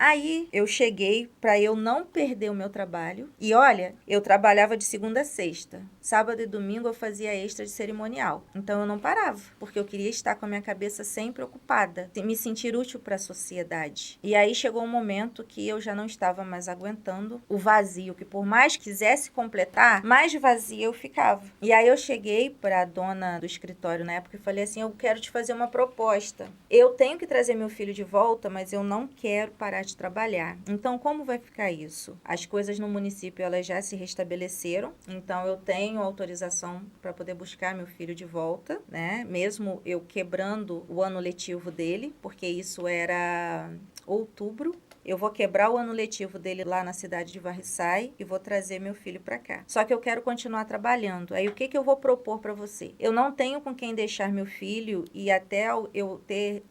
Aí eu cheguei para eu não perder o meu trabalho. E olha, eu trabalhava de segunda a sexta. Sábado e domingo eu fazia extra de cerimonial. Então eu não parava, porque eu queria estar com a minha cabeça sempre ocupada, me sentir útil para a sociedade. E aí chegou um momento que eu já não estava mais aguentando o vazio, que por mais que quisesse completar, mais vazia eu ficava. E aí eu cheguei para a dona do escritório na época e falei assim: eu quero te fazer uma proposta. Eu tenho que trazer meu filho de volta, mas eu não quero parar de trabalhar. Então, como vai ficar isso? As coisas no município elas já se restabeleceram, então eu tenho autorização para poder buscar meu filho de volta, né? Mesmo eu quebrando o ano letivo dele, porque isso era outubro. Eu vou quebrar o ano letivo dele lá na cidade de Varriçai e vou trazer meu filho para cá. Só que eu quero continuar trabalhando. Aí o que eu vou propor para você? Eu não tenho com quem deixar meu filho e até eu ter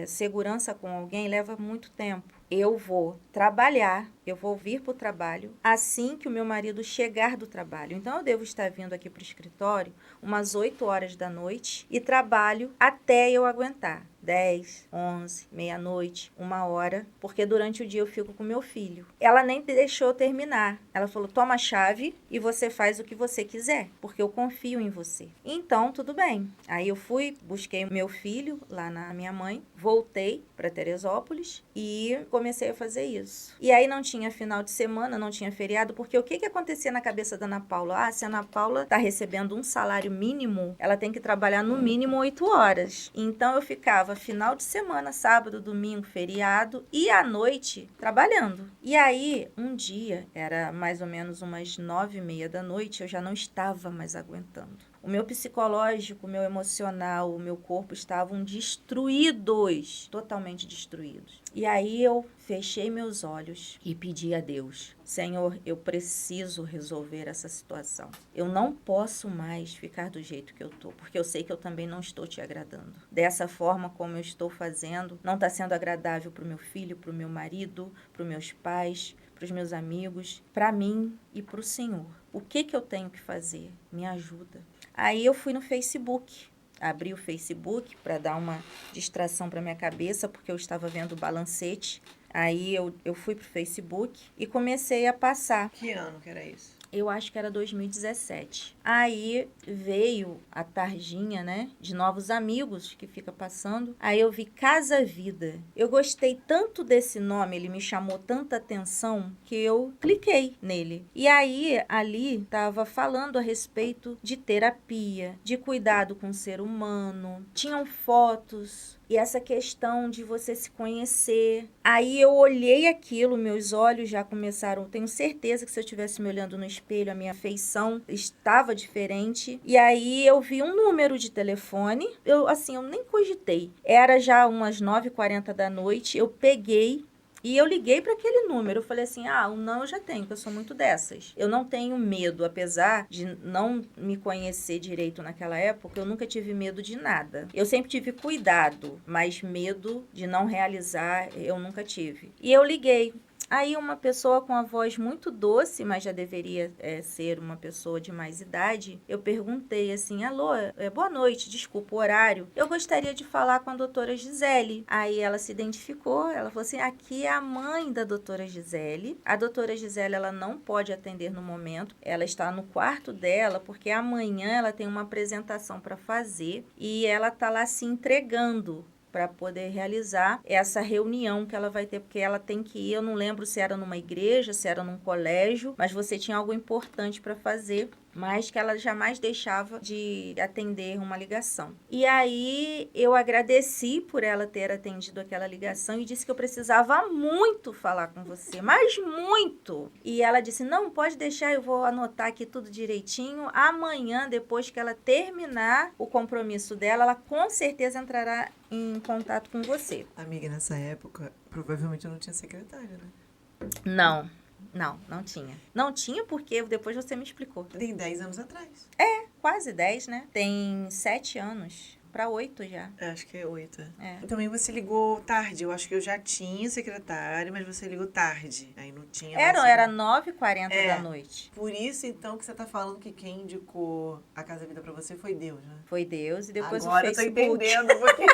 segurança com alguém leva muito tempo. Eu vou trabalhar, eu vou vir para o trabalho assim que o meu marido chegar do trabalho. Então, eu devo estar vindo aqui para o escritório umas 8 horas da noite e trabalho até eu aguentar. 10, 11, meia-noite, 1 hora, porque durante o dia eu fico com meu filho. Ela nem deixou eu terminar. Ela falou: toma a chave e você faz o que você quiser, porque eu confio em você. Então, tudo bem. Aí eu fui, busquei meu filho lá na minha mãe, voltei para Teresópolis e comecei a fazer isso. E aí não tinha final de semana, não tinha feriado, porque o que acontecia na cabeça da Ana Paula? Se a Ana Paula está recebendo um salário mínimo, ela tem que trabalhar no mínimo 8 horas. Então eu ficava final de semana, sábado, domingo, feriado e à noite trabalhando. E aí, um dia, era mais ou menos umas 9h30 da noite, eu já não estava mais aguentando. O meu psicológico, o meu emocional, o meu corpo estavam destruídos, totalmente destruídos. E aí eu fechei meus olhos e pedi a Deus: Senhor, eu preciso resolver essa situação. Eu não posso mais ficar do jeito que eu tô, porque eu sei que eu também não estou te agradando. Dessa forma como eu estou fazendo, não está sendo agradável para o meu filho, para o meu marido, para os meus pais, para os meus amigos, para mim e para o Senhor. O que eu tenho que fazer? Me ajuda. Aí eu fui no Facebook, abri o Facebook para dar uma distração para minha cabeça, porque eu estava vendo o Balancete. Aí eu fui pro Facebook e comecei a passar. Que ano que era isso? Eu acho que era 2017. Aí veio a tarjinha, né, de novos amigos que fica passando. Aí eu vi Casa Vida. Eu gostei tanto desse nome, ele me chamou tanta atenção que eu cliquei nele. E aí ali tava falando a respeito de terapia, de cuidado com o ser humano. Tinham fotos e essa questão de você se conhecer. Aí eu olhei aquilo, meus olhos já começaram... Tenho certeza que se eu estivesse me olhando no espelho, a minha feição estava diferente. E aí eu vi um número de telefone. Eu nem cogitei. Era já umas 9h40 da noite. Eu peguei e eu liguei para aquele número. Eu falei assim: o não eu já tenho, porque eu sou muito dessas. Eu não tenho medo, apesar de não me conhecer direito naquela época, eu nunca tive medo de nada. Eu sempre tive cuidado, mas medo de não realizar eu nunca tive. E eu liguei. Aí uma pessoa com a voz muito doce, mas já deveria ser uma pessoa de mais idade, eu perguntei assim: alô, boa noite, desculpa o horário, eu gostaria de falar com a doutora Gisele. Aí ela se identificou, ela falou assim: aqui é a mãe da doutora Gisele. A doutora Gisele, ela não pode atender no momento, ela está no quarto dela, porque amanhã ela tem uma apresentação para fazer e ela está lá se entregando para poder realizar essa reunião que ela vai ter, porque ela tem que ir, eu não lembro se era numa igreja, se era num colégio, mas você tinha algo importante para fazer, mas que ela jamais deixava de atender uma ligação. E aí eu agradeci por ela ter atendido aquela ligação e disse que eu precisava muito falar com você, mas muito. E ela disse: não, pode deixar, eu vou anotar aqui tudo direitinho. Amanhã, depois que ela terminar o compromisso dela, ela com certeza entrará em contato com você. Amiga, nessa época, provavelmente eu não tinha secretária, né? Não tinha. Não tinha porque depois você me explicou. Tem 10 anos atrás. Quase 10, né? Tem 7 anos. Para 8 já. Acho que é 8. Também você ligou tarde. Eu acho que eu já tinha secretária, mas você ligou tarde. Aí não tinha mais. Era 9h40 da noite. Por isso, então, que você tá falando que quem indicou a Casa Vida pra você foi Deus, né? Foi Deus e depois agora o Facebook. Agora eu tô entendendo porque...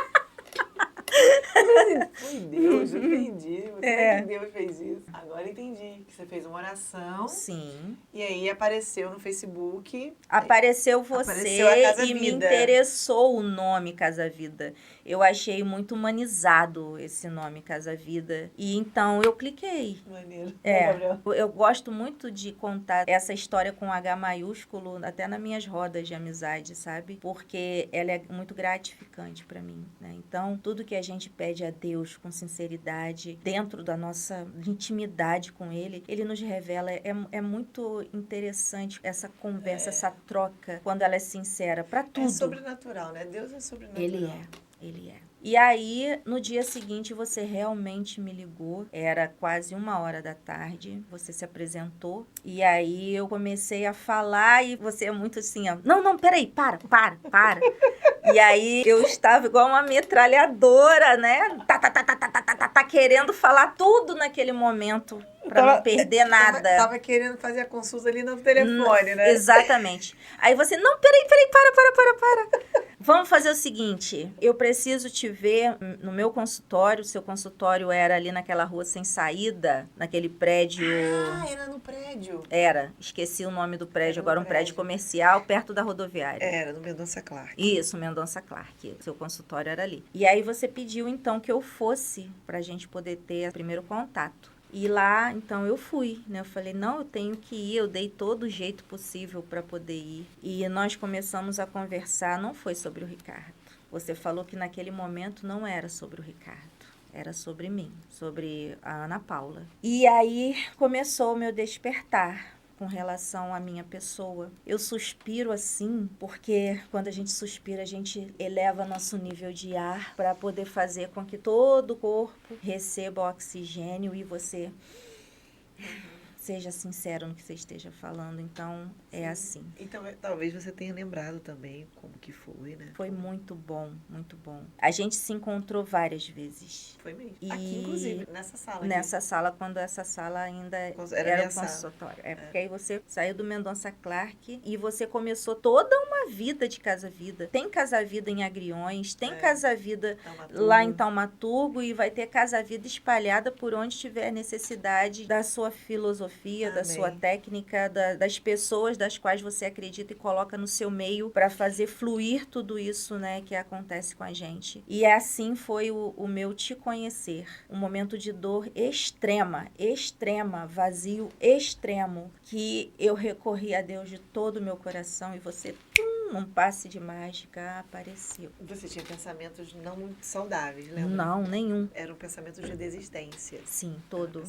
Foi Deus, eu entendi. Como É. é que Deus fez isso? Agora entendi. Que você fez uma oração. Sim. E aí apareceu no Facebook. Apareceu Apareceu a você Casa e me Vida. interessou o nome Casa Vida. Eu achei muito humanizado esse nome Casa Vida. E então eu cliquei. Maneiro. É, Gabriel? eu gosto muito de contar essa história com H maiúsculo, até nas minhas rodas de amizade, sabe? Porque ela é muito gratificante pra mim, né? Então, tudo que a gente pede a Deus com sinceridade, dentro da nossa intimidade com Ele, Ele nos revela. É muito interessante essa conversa, essa troca, quando ela é sincera, pra tudo. É sobrenatural, né? Deus é sobrenatural. Ele é. E aí, no dia seguinte, você realmente me ligou. Era quase 1h da tarde. Você se apresentou. E aí, eu comecei a falar e você é muito assim, ó. Não, peraí, para. E aí, eu estava igual uma metralhadora, né? Tá, querendo falar tudo naquele momento. Pra não perder nada. Tava querendo fazer a consulta ali no telefone, né? Exatamente. Aí você, não, peraí, para. Vamos fazer o seguinte, eu preciso te ver no meu consultório. Seu consultório era ali naquela rua sem saída, naquele prédio... Ah, era no prédio. Era, esqueci o nome do prédio, Era no agora um prédio comercial perto da rodoviária. Era, no Mendonça Clark. Isso, Mendonça Clark, seu consultório era ali. E aí você pediu então que eu fosse pra gente poder ter o primeiro contato. E lá, então, eu fui, né? Eu falei, não, eu tenho que ir. Eu dei todo o jeito possível para poder ir. E nós começamos a conversar, não foi sobre o Ricardo. Você falou que naquele momento não era sobre o Ricardo. Era sobre mim, sobre a Ana Paula. E aí começou o meu despertar com relação à minha pessoa. Eu suspiro assim, porque quando a gente suspira, a gente eleva nosso nível de ar para poder fazer com que todo o corpo receba o oxigênio e você seja sincero no que você esteja falando. Então, é assim. Então, talvez você tenha lembrado também como que foi, né? Foi muito bom, muito bom. A gente se encontrou várias vezes. Foi mesmo. E aqui, inclusive, nessa sala. Nessa sala, quando essa sala ainda era o consultório. Porque aí você saiu do Mendonça Clark e você começou toda uma vida de Casa Vida. Tem Casa Vida em Agriões, tem Casa Vida lá em Taumaturgo e vai ter Casa Vida espalhada por onde tiver necessidade da sua filosofia, da sua técnica, das pessoas das quais você acredita e coloca no seu meio para fazer fluir tudo isso, né, que acontece com a gente. E assim foi o meu te conhecer. Um momento de dor extrema, vazio extremo, que eu recorri a Deus de todo o meu coração e você, num passe de mágica, apareceu. Você tinha pensamentos não muito saudáveis, lembra? Não, nenhum. Era um pensamento de desistência. Sim, todo.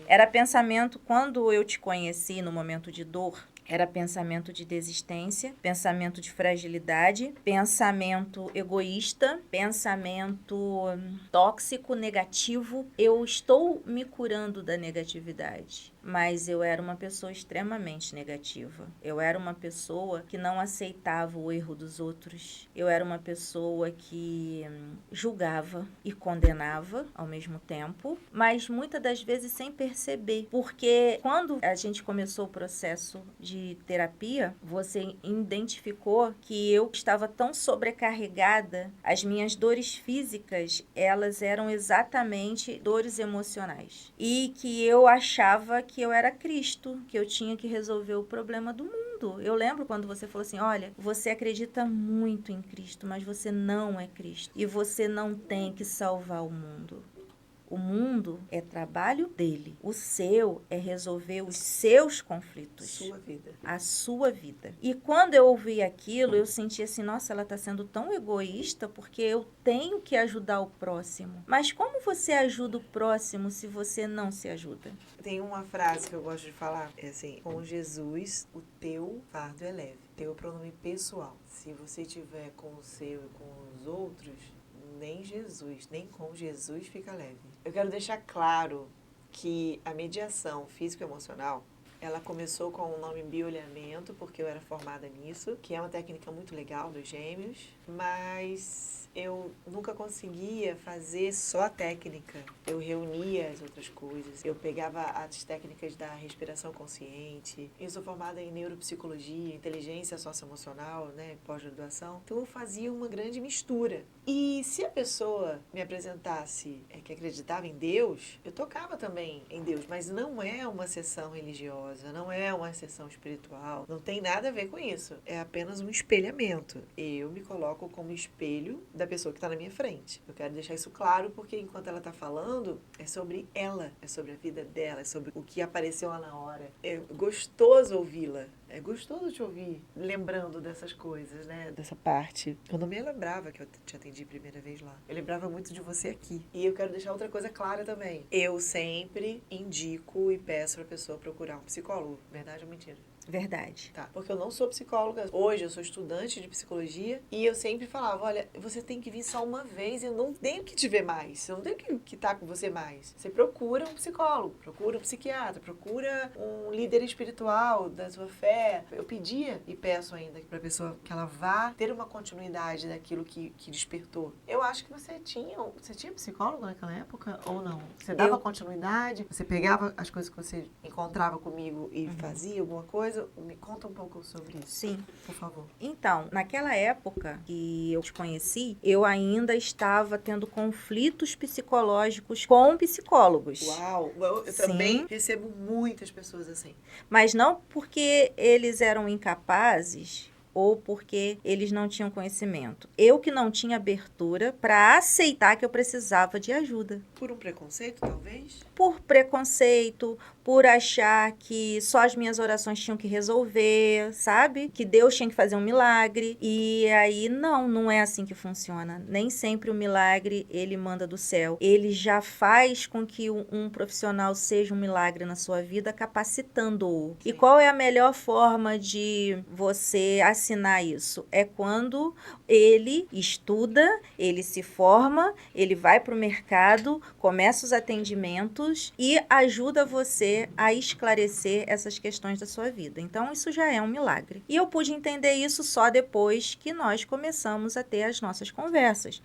Era pensamento, quando eu te conheci no momento de dor, era pensamento de desistência, pensamento de fragilidade, pensamento egoísta, pensamento tóxico, negativo. Eu estou me curando da negatividade, mas eu era uma pessoa extremamente negativa. Eu era uma pessoa que não aceitava o erro dos outros. Eu era uma pessoa que julgava e condenava ao mesmo tempo, mas muitas das vezes sem perceber, porque quando a gente começou o processo de terapia, você identificou que eu estava tão sobrecarregada, as minhas dores físicas, elas eram exatamente dores emocionais. E que eu achava que eu era Cristo, que eu tinha que resolver o problema do mundo. Eu lembro quando você falou assim, olha, você acredita muito em Cristo, mas você não é Cristo. E você não tem que salvar o mundo. O mundo é trabalho dele. O seu é resolver os seus conflitos. Sua vida. A sua vida. E quando eu ouvi aquilo, eu senti assim, nossa, ela está sendo tão egoísta porque eu tenho que ajudar o próximo. Mas como você ajuda o próximo se você não se ajuda? Tem uma frase que eu gosto de falar, é assim, com Jesus, o teu fardo é leve. Teu pronome pessoal. Se você tiver com o seu e com os outros, nem Jesus, nem com Jesus fica leve. Eu quero deixar claro que a mediação físico-emocional, ela começou com o nome bioalinhamento, porque eu era formada nisso, que é uma técnica muito legal dos gêmeos, mas eu nunca conseguia fazer só a técnica. Eu reunia as outras coisas. Eu pegava as técnicas da respiração consciente. Eu sou formada em neuropsicologia, inteligência socioemocional, né, pós-graduação. Então eu fazia uma grande mistura. E se a pessoa me apresentasse que acreditava em Deus, eu tocava também em Deus, mas não é uma sessão religiosa, não é uma sessão espiritual, não tem nada a ver com isso. É apenas um espelhamento. Eu me coloco como espelho da pessoa que está na minha frente. Eu quero deixar isso claro porque enquanto ela está falando, é sobre ela, é sobre a vida dela, é sobre o que apareceu lá na hora. É gostoso ouvi-la. É gostoso te ouvir lembrando dessas coisas, né? Dessa parte. Eu não me lembrava que eu te atendi a primeira vez lá. Eu lembrava muito de você aqui. E eu quero deixar outra coisa clara também. Eu sempre indico e peço pra pessoa procurar um psicólogo. Verdade ou mentira? Verdade. Tá, porque eu não sou psicóloga. Hoje eu sou estudante de psicologia e eu sempre falava, olha, você tem que vir só uma vez, eu não tenho que te ver mais, eu não tenho que estar com você mais. Você procura um psicólogo, procura um psiquiatra, procura um líder espiritual da sua fé. Eu pedia e peço ainda pra pessoa que ela vá ter uma continuidade daquilo que despertou. Eu acho que você tinha psicólogo naquela época ou não? Você dava continuidade? Você pegava as coisas que você encontrava comigo e fazia alguma coisa? Me conta um pouco sobre isso. Sim. Por favor. Então, naquela época que eu te conheci, eu ainda estava tendo conflitos psicológicos com psicólogos. Uau! Eu Sim. também recebo muitas pessoas assim. Mas não porque eles eram incapazes ou porque eles não tinham conhecimento. Eu que não tinha abertura para aceitar que eu precisava de ajuda. Por um preconceito, talvez? Por preconceito, por achar que só as minhas orações tinham que resolver, sabe? Que Deus tinha que fazer um milagre. E aí, não é assim que funciona. Nem sempre o milagre, ele manda do céu. Ele já faz com que um profissional seja um milagre na sua vida, capacitando-o. E qual é a melhor forma de você assinar isso? É quando ele estuda, ele se forma, ele vai para o mercado, começa os atendimentos e ajuda você a esclarecer essas questões da sua vida. Então, isso já é um milagre. E eu pude entender isso só depois que nós começamos a ter as nossas conversas.